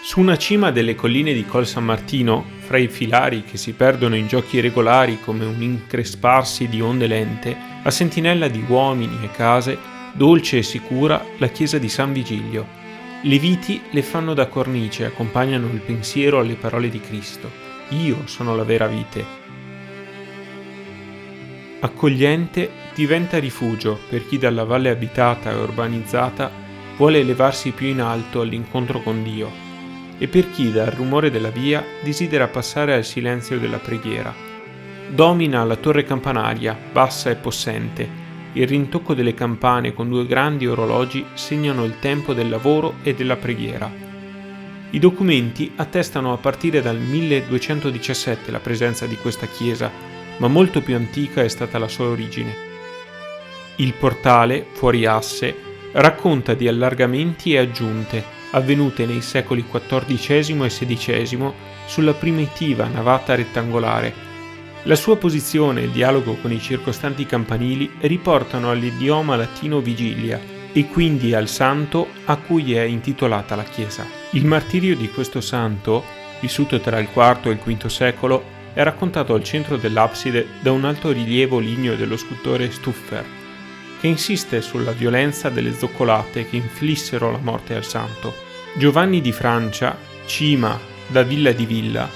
Su una cima delle colline di Col San Martino, fra i filari che si perdono in giochi irregolari come un incresparsi di onde lente, a sentinella di uomini e case, dolce e sicura la chiesa di San Vigilio. Le viti le fanno da cornice e accompagnano il pensiero alle parole di Cristo. Io sono la vera vite. Accogliente diventa rifugio per chi dalla valle abitata e urbanizzata vuole elevarsi più in alto all'incontro con Dio, e per chi dal rumore della via desidera passare al silenzio della preghiera. Domina la torre campanaria, bassa e possente. Il rintocco delle campane con 2 grandi orologi segnano il tempo del lavoro e della preghiera. I documenti attestano a partire dal 1217 la presenza di questa chiesa, ma molto più antica è stata la sua origine. Il portale, fuori asse, racconta di allargamenti e aggiunte avvenute nei secoli XIV e XVI sulla primitiva navata rettangolare. La sua posizione e il dialogo con i circostanti campanili riportano all'idioma latino vigilia e quindi al santo a cui è intitolata la chiesa. Il martirio di questo santo, vissuto tra il IV e il V secolo, è raccontato al centro dell'abside da un alto rilievo ligneo dello scultore Stuffer, che insiste sulla violenza delle zoccolate che inflissero la morte al santo. Giovanni di Francia, Cima, da Villa di Villa,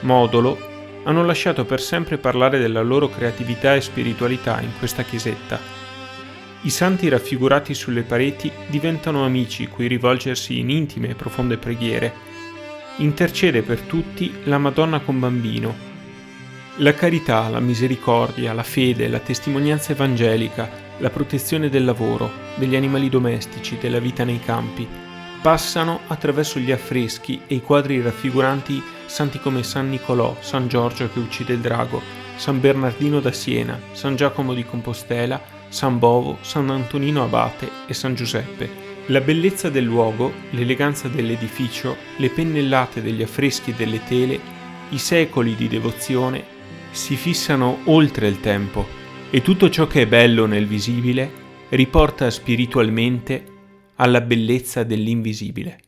Modolo, hanno lasciato per sempre parlare della loro creatività e spiritualità in questa chiesetta. I santi raffigurati sulle pareti diventano amici cui rivolgersi in intime e profonde preghiere. Intercede per tutti la Madonna con Bambino. La carità, la misericordia, la fede, la testimonianza evangelica, la protezione del lavoro, degli animali domestici, della vita nei campi, passano attraverso gli affreschi e i quadri raffiguranti santi come San Nicolò, San Giorgio che uccide il drago, San Bernardino da Siena, San Giacomo di Compostela, San Bovo, San Antonino Abate e San Giuseppe. La bellezza del luogo, l'eleganza dell'edificio, le pennellate degli affreschi e delle tele, i secoli di devozione si fissano oltre il tempo e tutto ciò che è bello nel visibile riporta spiritualmente alla bellezza dell'invisibile.